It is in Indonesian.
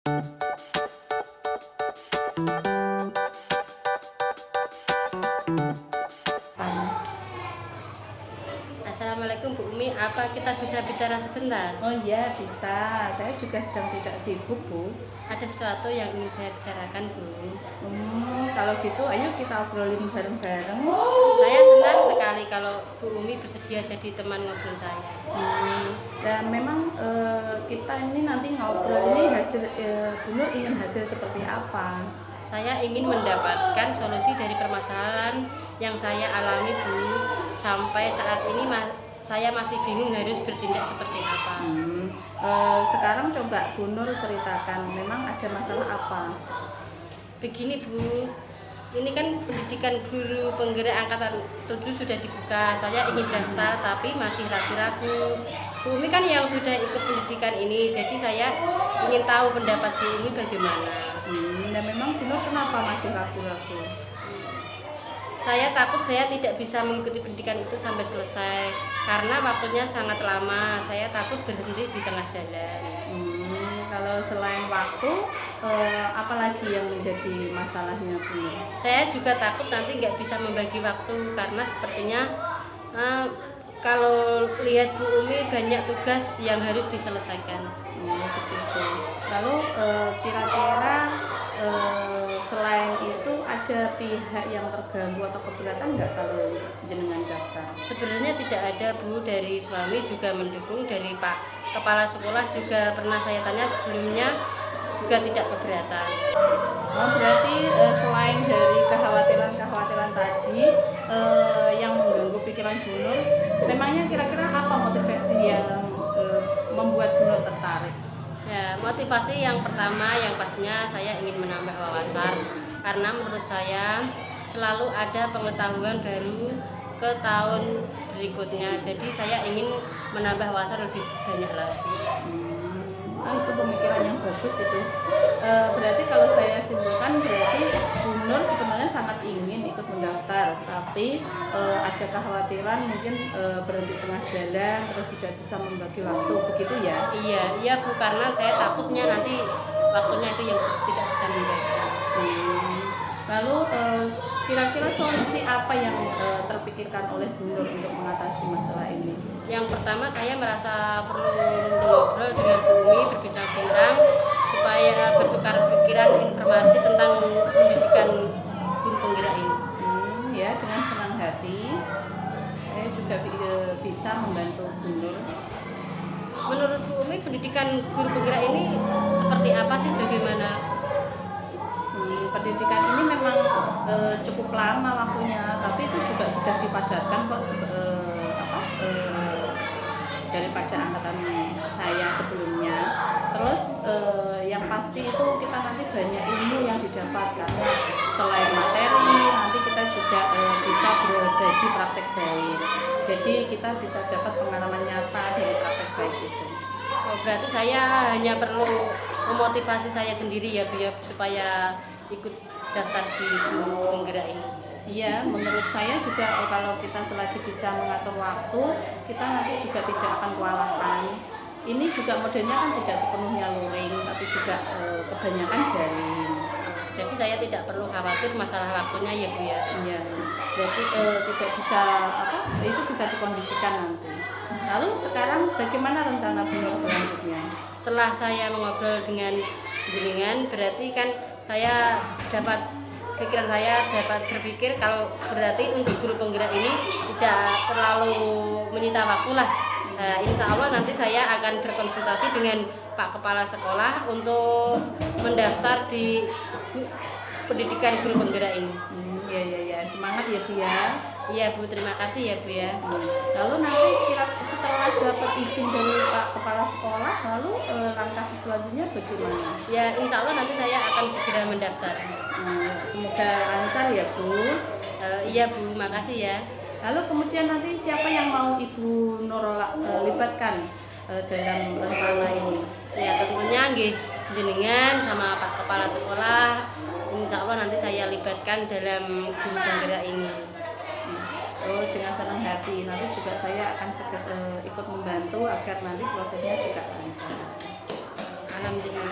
Assalamualaikum Bu Umi, apa kita bisa bicara sebentar? Oh iya, bisa. Saya juga sedang tidak sibuk, Bu. Ada sesuatu yang ingin saya bicarakan Bu. Kalau gitu ayo kita obrolin bareng-bareng. Saya senang sekali kalau Bu Umi bersedia jadi teman ngobrol saya. Dan memang kita ini nanti ngobrol ini hasil Bu Nur ingin hasil seperti apa? Saya ingin mendapatkan solusi dari permasalahan yang saya alami Bu. Sampai saat ini saya masih bingung harus bertindak seperti apa. Sekarang coba Bu Nur ceritakan, memang ada masalah apa? Begini Bu, ini kan pendidikan guru penggerak angkatan 7 sudah dibuka. Saya ingin daftar tapi masih ragu-ragu. Bu Umi kan yang sudah ikut pendidikan ini, jadi saya ingin tahu pendapat Bu Umi bagaimana. Dan memang Bu Nur kenapa masih ragu-ragu? Saya takut saya tidak bisa mengikuti pendidikan itu sampai selesai karena waktunya sangat lama. Saya takut berhenti di tengah jalan. Kalau selain waktu, apalagi yang menjadi masalahnya Bu Nur? Saya juga takut nanti nggak bisa membagi waktu karena sepertinya kalau lihat Bu Umi banyak tugas yang harus diselesaikan. Begitu. Lalu kira-kira selain itu ada pihak yang terganggu atau keberatan nggak kalau jenengan daftar? Sebenarnya tidak ada Bu, dari suami juga mendukung, dari Pak Kepala Sekolah juga pernah saya tanya sebelumnya juga tidak keberatan. Berarti selain dari kekhawatiran tadi yang mengganggu pikiran Bu Nur, memangnya kira-kira apa motivasi yang membuat Bu Nur tertarik? Ya, motivasi yang pertama yang pastinya saya ingin menambah wawasan karena menurut saya selalu ada pengetahuan baru ke tahun berikutnya. Jadi saya ingin menambah wawasan lebih banyak lagi. Itu pemikiran yang bagus itu. Berarti kalau saya simpulkan berarti Bu Nur sebenarnya sangat ingin ikut mendaftar, tapi ada kekhawatiran mungkin berhenti tengah jalan terus tidak bisa membagi waktu, begitu ya? Iya Bu, karena saya takutnya nanti waktunya itu yang tidak bisa membagi. Lalu kira-kira solusi apa yang terpikirkan oleh Bu Nur untuk mengatasi masalah ini? Yang pertama saya merasa perlu ngobrol dengan Bu Umi berbincang-bincang supaya bertukar pikiran informasi tentang pendidikan guru penggerak ini. Ya, dengan senang hati saya juga bisa membantu Bu Nur. Menurut Bu Umi pendidikan guru penggerak ini seperti apa sih, bagaimana? Pendidikan ini memang cukup lama waktunya, tapi itu juga sudah dipadatkan kok daripada angkatan saya sebelumnya. Terus yang pasti itu kita nanti banyak ilmu yang didapat karena selain materi nanti kita juga bisa berbagi praktek baik. Jadi kita bisa dapat pengalaman nyata dari praktek baik itu. Oh, berarti saya hanya perlu memotivasi saya sendiri ya Bu ya, supaya ikut daftar di guru penggerak ini. Iya, menurut saya juga kalau kita selagi bisa mengatur waktu, kita nanti juga tidak akan kewalahan. Ini juga modelnya kan tidak sepenuhnya luring, tapi juga kebanyakan daring. Jadi saya tidak perlu khawatir masalah waktunya ya Bu ya. Iya, berarti tidak bisa itu bisa dikondisikan nanti. Lalu sekarang bagaimana rencana Bu Nur selanjutnya? Setelah saya mengobrol dengan jenengan, berarti kan saya dapat berpikir kalau berarti untuk guru penggerak ini tidak terlalu menyita waktu lah. Insya Allah nanti saya akan berkonsultasi dengan Pak Kepala Sekolah untuk mendaftar di pendidikan guru penggerak ini. Ya, semangat ya Bu ya. Iya Bu, terima kasih ya Bu ya. Lalu nanti setelah dapat izin dari Pak Kepala Sekolah, lalu langkah selanjutnya bagaimana? Ya insya Allah nanti saya akan segera mendaftar. Semoga lancar ya Bu. Iya Bu, makasih ya. Lalu kemudian nanti siapa yang mau Ibu Nur libatkan dalam rencana ini? Ya tentunya nggih jenengan sama Pak Kepala Sekolah. Insya Allah nanti saya libatkan dalam guru penggerak ini. Dengan senang hati. Nanti juga saya akan ikut membantu agar nanti prosesnya juga lancar. Alhamdulillah.